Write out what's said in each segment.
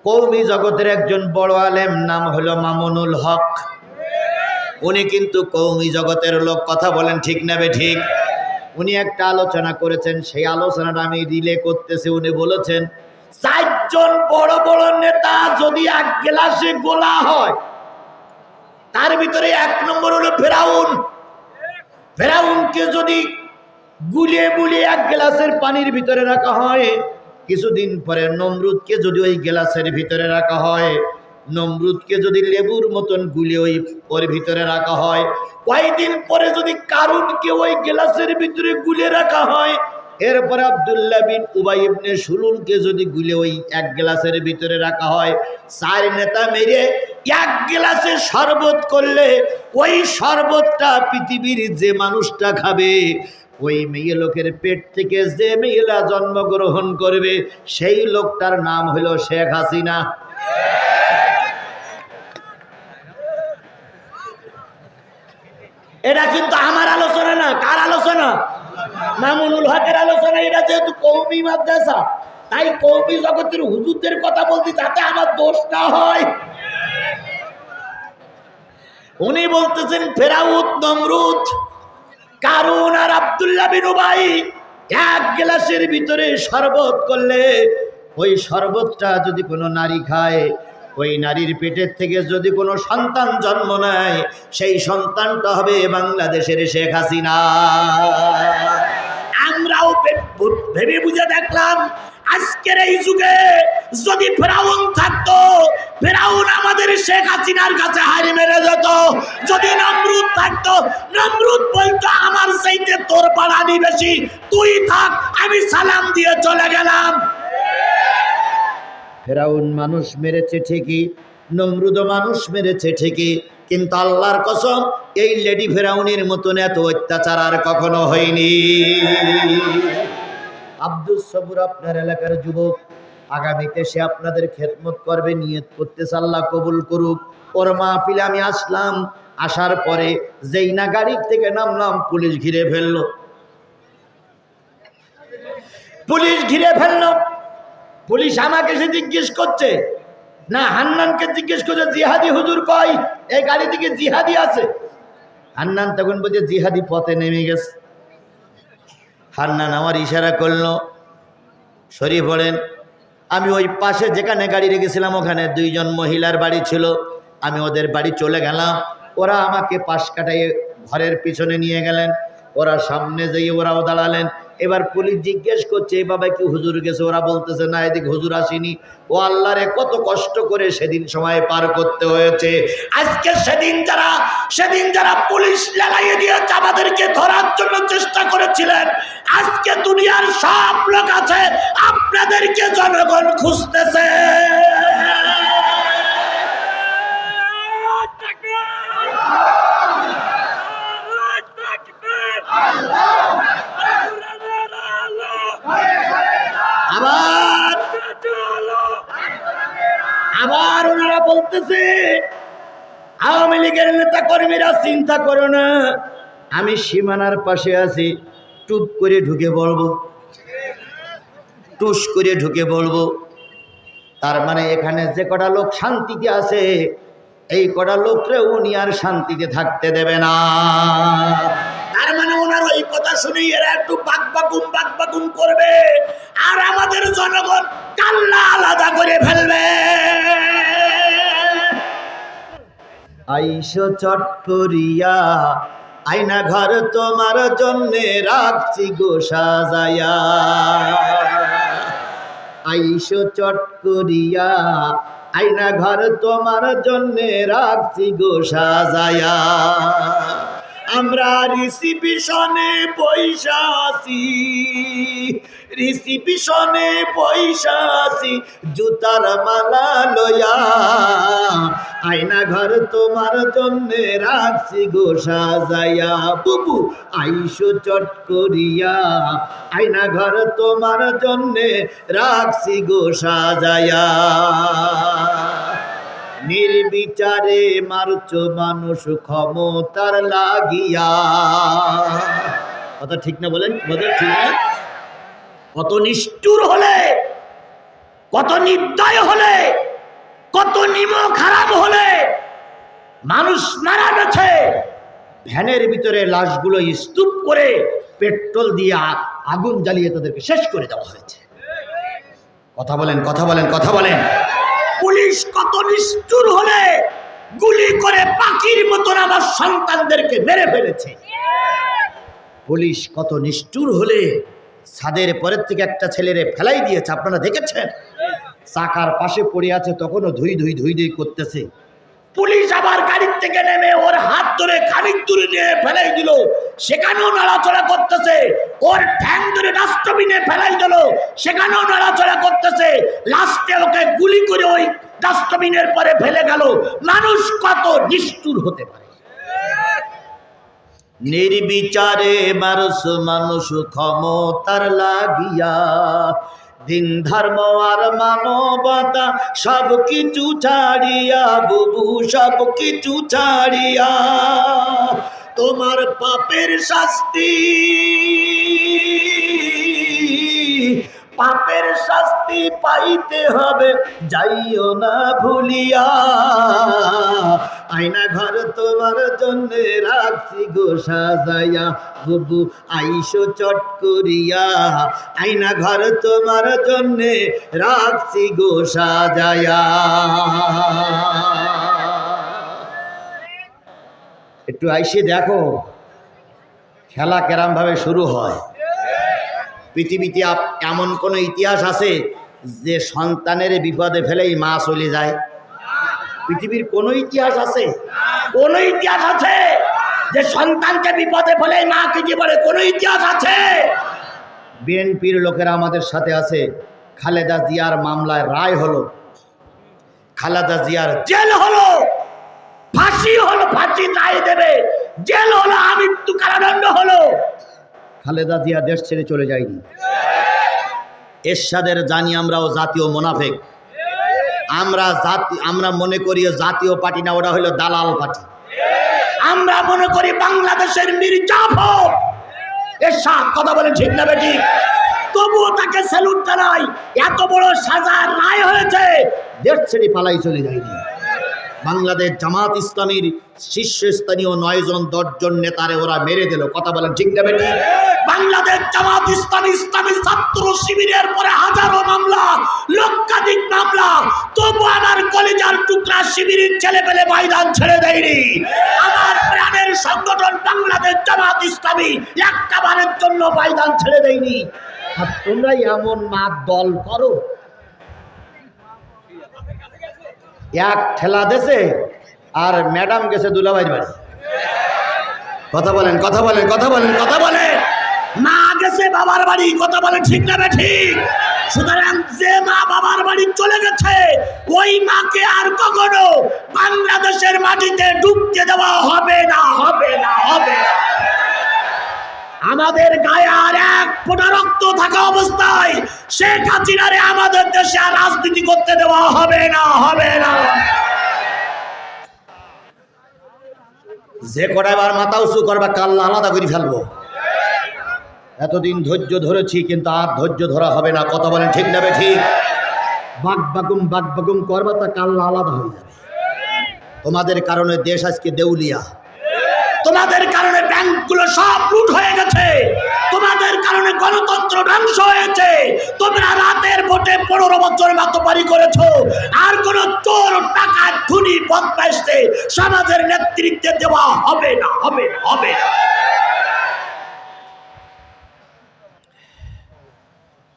কওমি জগতের একজন বড় আলেম, নাম হলো মামুনুল হক। উনি কিন্তু কওমি জগতের লোক, কথা বলেন ঠিক না ঠিক? উনি একটা আলোচনা করেছেন, সেই আলোচনাটা আমি রিলে করতেছি। উনি বলেছেন, চারজন বড় বড় নেতা যদি এক গ্লাসে গোলা হয়, তার ভিতরে এক নম্বর হলো ফেরাউন। ফেরাউনকে যদি গুলিয়ে গুলিয়ে এক গ্লাসের পানির ভিতরে রাখা হয়, কিছুদিন পরে নমরুদকে যদি ওই গ্লাসের ভিতরে রাখা হয়, নমরুদকে যদি লেবুর মতন গুলিয়ে ওর ভিতরে রাখা হয়, কয়েকদিন পরে যদি কারুনকে ওই গ্লাসের ভিতরে গুলিয়ে রাখা হয়, এরপরে আব্দুল্লাহ বিন উবাই ইবনে সুলুলকে যদি গুলে ওই এক গ্লাসের ভিতরে রাখা হয়, চার নেতা মেরে এক গ্লাসে শরবত করলে ওই শরবতটা পৃথিবীর যে মানুষটা খাবে, ওই মেয়ে লোকের পেট থেকে যে মেয়েরা জন্মগ্রহণ করবে, সেই লোকটার নাম হলো শেখ হাসিনা। এটা কিন্তু আমার আলোচনা না, কার আলোচনা? মামুনুল হকের আলোচনা। এটা যেহেতু কওমি মাদ্রাসা, তাই কওমি জগতের হুজুরদের কথা বলতে, যাতে আমার দোষ না হয়। উনি বলতেছেন ফেরাউন, নমরুদ, কারুন আর আব্দুল্লাহ বিন উবাই এক গ্লাসের ভিতরে শরবত করলে, ওই শরবতটা যদি কোনো নারী খায়, ওই নারীর পেটের থেকে যদি কোনো সন্তান জন্ম নেয়, সেই সন্তানটা হবে বাংলাদেশের শেখ হাসিনা। আমরাও ভেবে বুঝে দেখলাম, আজকের এই যুগে যদি ফেরাউন থাকতো, ফেরাউন আমাদের শেখ হাসিনার কাছে হার মেরে যেত। যদি নমরুদ থাকতো, নমরুদ বলতো আমার চাইতে তোর বাড়ানি বেশি, তুই থাক, আমি সালাম দিয়ে চলে গেলাম। ফেরাউন মানুষ মেরেছে ঠিকই, নমরুদও মানুষ মেরেছে ঠিকই, কিন্তু আল্লাহর কসম, এই লেডি ফেরাউনের মতন এত অত্যাচার আর কখনো হয়নি। আব্দুল সবুর আপনার এলাকার যুবক, আগামীতে সে আপনাদের খেদমত করবে, নিয়ত করতেছে, আল্লাহ কবুল করুক। ওর মাহফিলে আমি আসলাম, আসার পরে যেই না গাড়ি থেকে নামলাম, পুলিশ ঘিরে ফেললো। পুলিশ ঘিরে ফেললো। পুলিশ আমাকে সে জিজ্ঞেস করছে না, হান্নানকে জিজ্ঞেস করছে, জিহাদি হুজুর কই? এই গাড়ি থেকে জিহাদি আছে। হান্নান তখন বলছে জিহাদি পথে নেমে গেছে। হান্নান আমার ইশারা করলো, সরিয়ে পড়েন। আমি ওই পাশে যেখানে গাড়ি রেখেছিলাম, ওখানে দুইজন মহিলার বাড়ি ছিল, আমি ওদের বাড়ি চলে গেলাম। ওরা আমাকে পাশ কাটাইয়ে ঘরের পিছনে নিয়ে গেলেন, ওরা সামনে যেয়ে ওরাও দাঁড়ালেন। এবার পুলিশ জিজ্ঞেস করছে, এই বাবা কি হুজুর গেছে? ওরা বলতেছে না, এদিকে হুজুর আসেনি। ও আল্লাহ রে, কত কষ্ট করে সেদিন সময় পার করতে হয়েছে। আজকে সেদিন যারা পুলিশ লাগাইয়ে দিয়েছে, আমাদেরকে ধরার জন্য চেষ্টা করেছিলেন, আজকে দুনিয়ার সব লোক আছে, আপনাদেরকে জনগণ খুঁজতেছে। আবার ওনারা বলতেছে, আওয়ামী লীগের নেতা কর্মীরা, চিন্তা করো না, আমি সীমানার পাশে আছি, টুপ করে ঢুকে পড়বো, টুস করে ঢুকে পড়বো। তার মানে এখানে যে কটা লোক শান্তিতে আছে, এই কটা লোকরে উনি আর শান্তিতে থাকতে দেবে না। তার মানে ওনার ওই কথা শুনে এরা একটু বাকবাকুম করবে, আর আমাদের জনগণ কাল্লা আলাদা করে ফেলবে। আইসো চট করিয়া, আয়না ঘর তোমার জন্যে রাখছি গো সাজায়া। আইসো চট করিয়া, আয়না ঘর তোমার জন্যে রাখছি গো সাজায়া। আমরা রিসিপিশনে পয়সা আছি, রিসিপিশনে পয়সা আছি, জুতার মালা লয়া। আয়না ঘর তোমার জন্যে রাখছি গো সাজায়া। বুবু আইসো চট করিয়া, আয়না ঘর তোমার জন্যে রাখছি গো সাজায়া। নির্বিচারে মারছো মানুষ ক্ষমতার লাগিয়া। কথা ঠিক না বলেন? ঠিক না? কত নিষ্ঠুর হলে, কত নির্দয় হলে কত নিমক খারাপ হলে মানুষ মারা গেছে, ভ্যানের ভিতরে লাশগুলো স্তূপ করে পেট্রোল দিয়ে আগুন জ্বালিয়ে তাদেরকে শেষ করে দেওয়া হয়েছে। কথা বলেন, কথা বলেন, কথা বলেন। পুলিশ কত নিষ্ঠুর হলে গুলি করে পাখির মতন আমার সন্তানদেরকে মেরে ফেলেছে। পুলিশ কত নিষ্ঠুর হলে ছাদের পরের থেকে একটা ছেলেরে ফেলাই দিয়েছে, আপনারা দেখেছেন? চাকার পাশে পড়ে আছে, তখনও ধুই ধুই ধুই ধুই করতেছে। পুলিশ আবার গাড়ির থেকে নেমে ওর হাত ধরে খানিক দূরে নিয়ে ফেলাই দিল, সেখানেও নড়াচড়া করতেছে। ওর ঠ্যাং ধরে ডাস্টবিনে ফেলাই দিল, সেখানেও নড়াচড়া করতেছে। লাস্টে ওকে গুলি করে ওই ডাস্টবিনের পরে ফেলে গেল। মানুষ কত নিষ্ঠুর হতে পারে! নির্বিচারে মানুষ ক্ষমতার লাগিয়া, দিন ধর্ম আর মানবতা সব কিছু ছাড়িয়া, বুবু সব কিছু ছাড়িয়া, তোমার পাপের শাস্তি, পাপের শাস্তি পাইতে হবে, যাইও না ভুলিয়া। আয়না ঘর তোমার জন্য রাখছি গো সাজাইয়া, বুবু আইসো চট করিয়া। আয়না ঘর তোমার জন্য রাখছি গো সাজাইয়া। একটু আইসে দেখো খেলা কেরাম ভাবে শুরু হয়। পৃথিবীতে এমন কোন ইতিহাস আছে যে সন্তানের বিপদে ফেলেই মা চলে যায়? পৃথিবীর কোন ইতিহাস আছে? কোন ইতিহাস আছে যে সন্তানকে বিপদে ফেলেই মা কি বলে? কোন ইতিহাস আছে? বিএনপির লোকেরা আমাদের সাথে আছে। খালেদা জিয়ার মামলায় রায় হলো, খালেদা জিয়ার জেল হলো, ফাঁসি হলো, ফাঁসি রায় দেবে, জেল হলো, আমৃত্যু কারাদণ্ড হলো। খালেদা জিয়া দেশ ছেড়ে চলে যায়নি। এরশাদের জানি আমরাও জাতীয় মুনাফিক। আমরা মনে করি জাতীয় পার্টি না, ওটা হলো দালাল পার্টি। আমরা মনে করি বাংলাদেশের মীর জাফর এরশাদ। কথা বলেন ঠিক না বেঠিক? তবুও তাকে স্যালুট জানাই। এত বড় সাজার রায় হয়েছে, দেশ ছেড়ে পালাই চলে যায়নি। বাংলাদেশ জামাত ইসলামীর শীর্ষস্থানীয় 9 জন 10 জন নেতারে ওরা মেরে দিল। কথা বলেন ঠিক না বেঠিক? বাংলাদেশ জামাত ইসলামী, ইসলামী ছাত্র শিবিরের পরে হাজারো মামলা, লক্ষাধিক মামলা, তবু আমার কলিজার টুকরা শিবিরের ছেলে পেলে ময়দান ছেড়ে দেয়নি। আমার প্রাণের সংগঠন বাংলাদেশ জামাত ইসলামী একটা বারের জন্য ময়দান ছেড়ে দেয়নি। আর তোমরাই এমন মাত দল করো। এক ঠেলা দেশে আর ম্যাডাম গেছে দুলাভাইয়ের বাড়ি। কথা বলেন, কথা বলেন, কথা বলেন, কথা বলেন। মা গেছে বাবার বাড়ি। কথা বলেন ঠিক না ঠিক? সুতরাং যে মা বাবার বাড়ি চলে গেছে, ওই মাকে আর কখনো বাংলাদেশের মাটিতে ঢুকতে দেওয়া হবে না, হবে না, হবে না। আমাদের গায়ে আর এক ফোঁটা রক্ত থাকা অবস্থায় শেখ হাসিনারে আমাদের দেশে আর রাজনীতি করতে দেওয়া হবে না, হবে না। যে কটা বার মাথা উঁচু করবা, কাল্লা আলাদা করে ফেলবো। এতদিন ধৈর্য ধরেছি, কিন্তু আর ধৈর্য ধরা হবে না। কথা বলেন ঠিক না ঠিক? বাগবাগুম করবা, তা কাল্লা আলাদা হয়ে যাবে। তোমাদের কারণে দেশ আজকে দেউলিয়া, তোমাদের কারণে ব্যাংকগুলো সব লুট হয়ে গেছে, তোমাদের কারণে গণতন্ত্র ধ্বংস হয়েছে। তোমরা রাতের ভোটে 15 বছর মাতবাড়ি করেছো। আর কোন চোর, টাকা, খুনি, বদমাইশকে সমাজের নেতৃত্বে দেওয়া হবে না, হবে না, হবে না।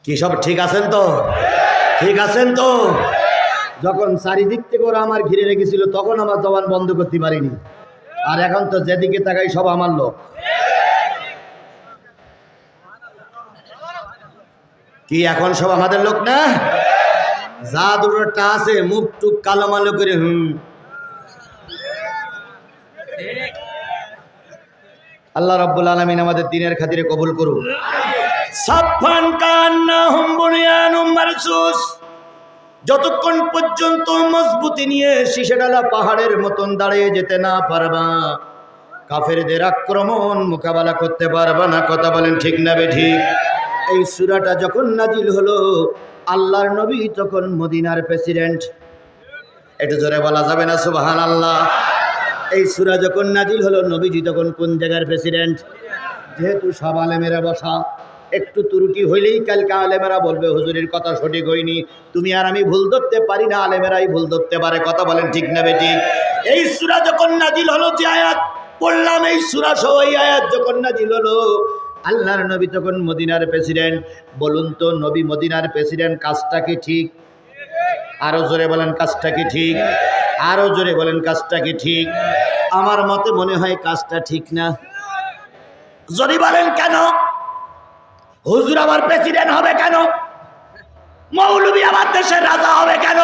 কি সব ঠিক আছেন তো? ঠিক আছেন তো? যখন চারিদিক থেকে ওরা আমার ঘিরে রেখেছিল, তখন আমার জবান বন্ধ করতে পারিনি। আর এখন তো যেদিকে তাকাই সব আমার লোক। কি এখন সব আমাদের লোক না? যা দুটোটা আছে মুখ টুক কালো মালো করে আল্লাহ রাব্বুল আলামিন আমাদের দিনের খাতিরে কবুল করুন। সাফান কান্নাহুম বুনিয়ানুম মারসুস। যতক্ষণ পর্যন্ত মজবুতি নিয়ে শীষেডালা পাহাড়ের মতন দাঁড়িয়ে যেতে না পারবা, কাফেরদের আক্রমণ মোকাবেলা করতে পারবা না। কথা বলেন ঠিক না বেঠিক? এই সূরাটা যখন নাজিল হলো, আল্লাহর নবী তখন মদিনার প্রেসিডেন্ট। একটু জোরে বলা যাবে না সুবহানাল্লাহ? এই সূরা যখন নাজিল হলো, নবীজি তখন কোন জায়গার প্রেসিডেন্ট? যেহেতু সব আলেমেরা বসা, একটু ত্রুটি হইলেই কালকে আলেমেরা বলবে হুজুরের কথা সঠিক হয়নি। তুমি আর আমি ভুল ধরতে পারি না, আলেমেরাই ভুল ধরতে পারে। কথা বলেন ঠিক না বেঠিক? এই সূরা যখন নাজিল হলো, যে আয়াত পড়লাম, এই সূরা সহ এই আয়াত যখন নাজিল হলো, আল্লাহর নবী তখন মদিনার প্রেসিডেন্ট। বলুন তো, নবী মদিনার প্রেসিডেন্ট, কাজটা কি ঠিক? আরো জোরে বলেন, কাজটা কি ঠিক? আরো জোরে বলেন, কাজটা কি ঠিক? আমার মতে মনে হয় কাজটা ঠিক না। যদি বলেন কেন? হুজুর আমার প্রেসিডেন্ট হবে কেন? মৌলবী আমার দেশের রাজা হবে কেন?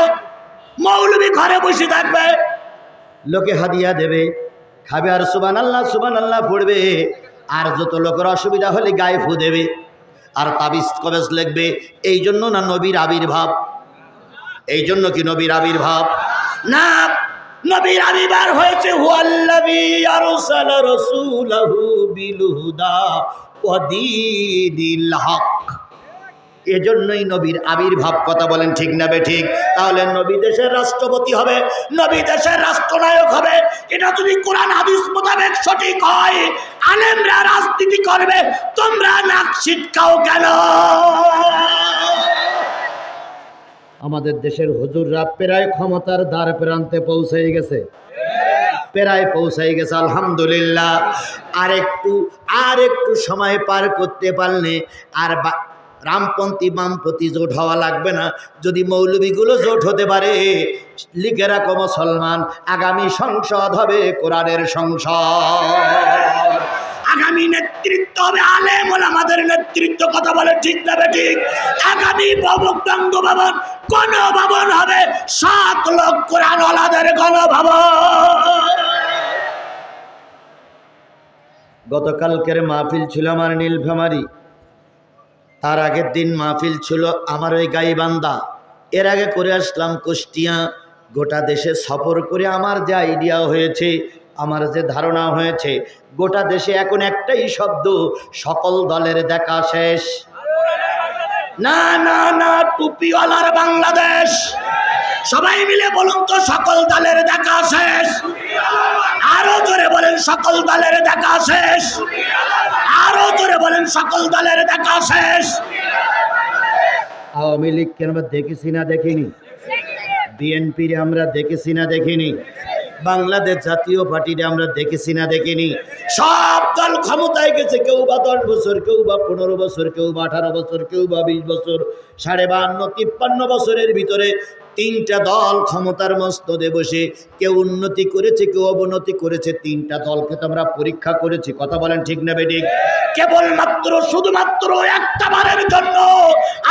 মৌলবী ঘরে বসে থাকবে, লোকে হাদিয়া দেবে, খাবে আর সুবহানাল্লাহ পড়বে, আর যত লোকের অসুবিধা হলে গায়ে ফু দেবে আর তাবিজ কবেজ লিখবে। এই জন্য না নবীর আবির্ভাব? এই জন্য কি নবীর আবির্ভাব? না, নবীর আবির্ভাব হয়েছে হুয়াল্লাযী আরসালা রাসূলাহু বিল হুদা ওয়া দীনিল হক। এজন্যই নবীর আবির্ভাব। কথা বলেন ঠিক না বেঠিক? তাহলে নবী দেশের রাষ্ট্রপতি হবে, নবী দেশের রাষ্ট্রনায়ক হবে, এটা যদি কোরআন হাদিস মোতাবেক সঠিক হয়, আলেমরা রাজনীতি করবে, তোমরা নাক ছিটকাও কেন? আমাদের দেশের হুজুররা প্রায় ক্ষমতার দ্বার প্রান্তে পৌঁছে গেছে, প্রায় পৌঁছাই গেছে আলহামদুলিল্লাহ। আর একটু সময় পার করতে পারলে আর রামপন্থী বামপন্থী জোট হওয়া লাগবে না। যদি মৌলবীগুলো জোট হতে পারে, লিখে রাখো মুসলমান, আগামী সংসদ হবে কোরআনের সংসদ। আগামী নেতৃত্ব হবে আলেম ওলামাদের নেতৃত্ব। কথা বলে ঠিক না ঠিক? আগামী বঙ্গভবন গণভবন হবে 7 লক্ষ কোরআনওয়ালাদের গণভবন। গতকালকের মাহফিল ছিল আমার নীলফামারী, তার আগের দিন মাহফিল ছিল আমার ওই গাইবান্ধা, এর আগে করে আসলাম কুষ্টিয়া। গোটা দেশে সফর করে আমার যে আইডিয়া হয়েছে, আমার যে ধারণা হয়েছে, গোটা দেশে এখন একটাই শব্দ, সকল দলের দেখা শেষ। না না না, টুপিওয়ালার বাংলাদেশ। সবাই মিলে বলুন তো, সকল দলের দেখা শেষ। আরো জোরে বলেন, সকল দলের দেখা শেষ। আরো জোরে বলেন, সকল দলের দেখা শেষ। আওয়ামী লীগকে আমরা দেখেছি না দেখিনি? বিএনপি আমরা দেখেছি না দেখিনি? বাংলাদেশ জাতীয় পার্টিতে আমরা দেখেছি না দেখিনি? সব দল ক্ষমতায় গেছে, কেউ বা 10 বছর, কেউ বা 15 বছর, কেউ বা 18 বছর, কেউ বা 20 বছর, 52, 53 বছরের ভিতরে 3টা দল ক্ষমতার মস্তদে বসে, কেউ উন্নতি করেছে, কেউ অবনতি করেছে। 3টা দলকে তো আমরা পরীক্ষা করেছি। কথা বলেন ঠিক না বেঠিক? কেবলমাত্র শুধুমাত্র একটা বারের জন্য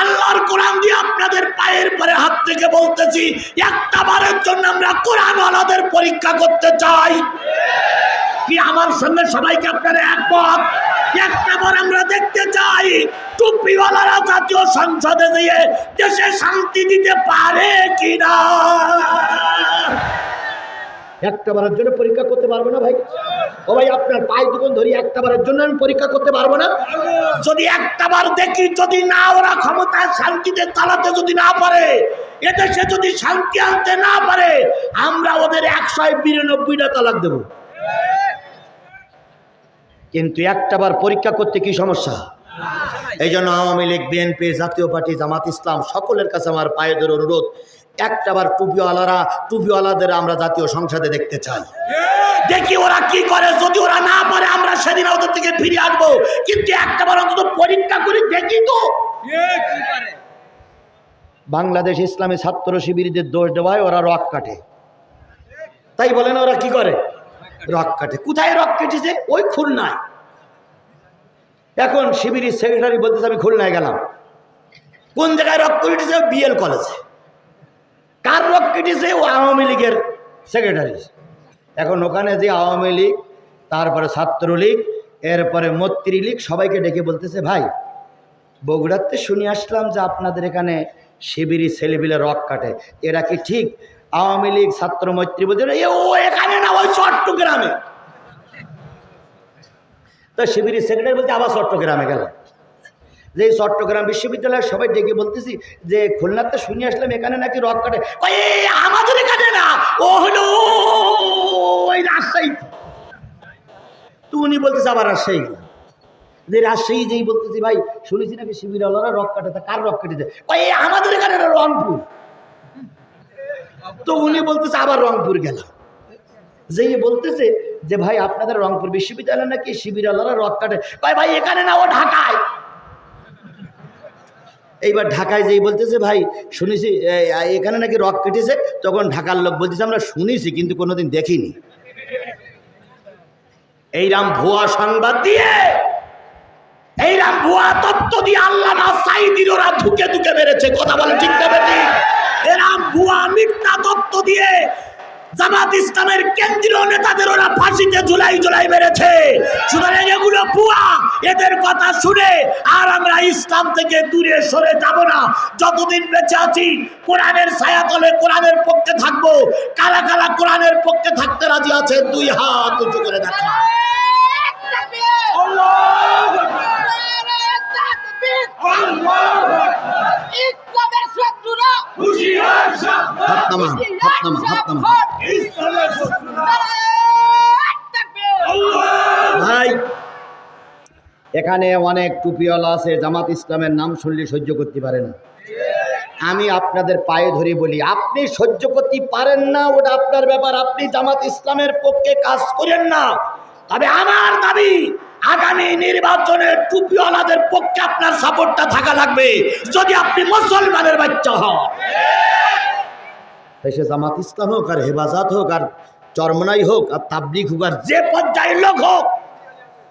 আল্লাহর কোরআন দিয়ে আপনাদের পায়ের পরে হাত থেকে বলতেছি, একটা বারের জন্য আমরা কোরআনওয়ালাদের পরীক্ষা করতে চাই। কি আমার সঙ্গে সবাইকে আপনারা একমত? একটা বার আমরা দেখতে চাই টুপিওয়ালারা জাতীয় সংসদে গিয়ে দেশে শান্তি দিতে পারে কিনা। একটা বারের জন্য পরীক্ষা করতে পারবো না ভাই? ও ভাই, আপনার পায়ে দুগুণ ধরি, একটা বারের জন্য আমি পরীক্ষা করতে পারবো না? যদি একটা বার দেখি, যদি না ওরা ক্ষমতায় শান্তিতে চালাতে যদি না পারে, এদেশে যদি শান্তি আনতে না পারে, আমরা ওদের 192টা তালাক দেব। কিন্তু একটা বার পরীক্ষা করতে কি সমস্যা? এই জন্য আওয়ামী লীগ, বিএনপি, জাতীয় পার্টি, জামাত ইসলাম সকলের কাছে আমার পায়ে ধরে অনুরোধ, একটাবার টুপিওয়ালাদের আমরা জাতীয় সংসদে দেখতে চাই। দেখি ওরা কি করে। যদি ওরা না পারে, আমরা সেদিন ওদের থেকে ফিরে আসবো, কিন্তু একটাবার অন্তত পরীক্ষা করে দেখি তো। বাংলাদেশ ইসলামী ছাত্র শিবিরদের দোষ দেওয়ায় ওরা রক কাটে, তাই বলেন ওরা কি করে? রক কাটে। কোথায় রক কেটেছে? ওই খুলনায়। এখন শিবিরের সেক্রেটারি বলতেছে আমি খুলনায় গেলাম। কোন জায়গায় রক কেটেছে? বিএল কলেজে। কার রক কেটেছে? ও আওয়ামী লীগের সেক্রেটারি। এখন ওখানে যে আওয়ামী লীগ, তারপরে ছাত্রলীগ, এরপরে মৈত্রী লীগ, সবাইকে ডেকে বলতেছে ভাই, বগুড়াতে শুনে আসলাম যে আপনাদের এখানে শিবিরি ছেলেপিলে রক কাটে, এরা কি ঠিক? আওয়ামী লীগ, ছাত্র, মৈত্রী বলছে ও এখানে না, ওই চট্টগ্রামে। তো শিবিরের সেক্রেটারি বলছে আবার চট্টগ্রামে গেল। যে চট্টগ্রাম বিশ্ববিদ্যালয়ের সবাই ডেকে বলতেছি যে খুলনাতে শুনে আসলাম এখানে নাকি রক কাটে, আমাদের এখানে না, ও হলো ওই রাজশাহী। তো উনি বলতেছে আবার রাজশাহী গেলাম, যে রাজশাহী যেই বলতেছি ভাই শুনেছি নাকি শিবিরওয়ালারা রক কাটে, তা কার রক কেটেছে, আমাদের এখানে রংপুর। তো উনি বলতেছে আবার রংপুর গেলাম, যেই বলতেছে যে ভাই আপনাদের রংপুর বিশ্ববিদ্যালয় নাকি শিবিরওয়ালারা রক কাটে, ভাই এখানে না, ও ঢাকায়। এইবার ঢাকায় যেই বলতেছে ভাই শুনেছি এখানে নাকি রক কেটেছে, তখন ঢাকার লোক বলতেছে আমরা শুনেছি কিন্তু কোনোদিন দেখিনি। এইরাম ভুয়া সংবাদ দিয়ে, এইরাম ভুয়া তত্ত্ব দিয়ে আল্লামা সাঈদীর ওরা ধুকে ধুকে মেরেছে। কথা বলে ঠিক না বেঠিক? এরাম ভুয়া মিথ্যা তত্ত্ব দিয়ে জামাত ইসলামের কেন্দ্রীয় নেতাদের ওরা ফাঁসিতে ঝুলাই ঝুলাই মেরেছে। সুতরাং এগুলো ভুয়া, এদের কথা শুনে আর আমরা ইসলাম থেকে দূরে সরে যাব না। যতদিন বেঁচে আছি কোরআনের ছায়াতলে কোরআনের পক্ষে থাকবো। কারা কারা কোরআনের পক্ষে থাকতে রাজি আছে দুই হাত উঁচু করে দেখা। ভাই এখানে অনেক টুপিওয়ালা আছে, জামাত ইসলামের নাম শুনলে সহ্য করতে পারে না। আমি আপনাদের পায়ে ধরে বলি, আপনি সহ্য করতে পারেন না, ওটা আপনার ব্যাপার, আপনি জামাত ইসলামের পক্ষে কাজ করেন না। তবে আমার দাবি আগামী নির্বাচনে টুপিওয়ালাদের পক্ষে আপনার সাপোর্টটা থাকা লাগবে, যদি আপনি মুসলমানের বাচ্চা হন। সে জামাত ইসলাম হোক আর হেফাজত হোক আর চরমনাই হোক আর তাবলীগ হোক আর যে পর্যায়ের লোক হোক,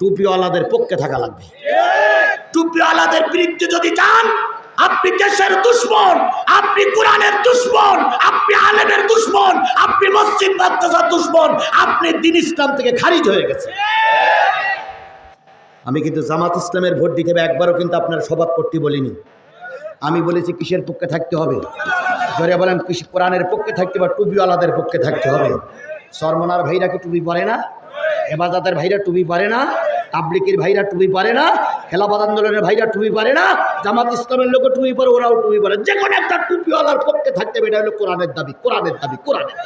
টুপিওয়ালাদের পক্ষে থাকা লাগবে। টুপিওয়ালাদের বিরুদ্ধে যদি যান, আপনি দেশের দুশ্মন, আপনি কোরআনের দুশ্মন, আপনি আলেমের দুশ্মন, আপনি মসজিদ মাদ্রাসার দুশ্মন, আপনি দ্বীন ইসলাম থেকে খারিজ হয়ে গেছে। আমি কিন্তু জামাত ইসলামের ভোট দিতে হবে, একবারও কিন্তু আপনার শপথ করতে বলিনি। আমি বলেছি কিসের পক্ষে থাকতে হবে, জোরে বলেন, কোরআনের পক্ষে থাকতে হবে, টুপিওয়ালাদের পক্ষে থাকতে হবে। চরমনার ভাইরা কি টুপি পরে না? হেফাজতের ভাইরা টুপি পরে না? তাবলীগের ভাইরা টুপি পরে না? খেলাফত আন্দোলনের ভাইরা টুপি পরে না? জামাত ইসলামের লোক টুপি পরে, ওরাও টুপি পরে। যে কোনো একটা টুপিওয়ালার পক্ষে থাকতে হবে, এটা হলো কোরআনের দাবি, কোরআনের দাবি, কোরআনের।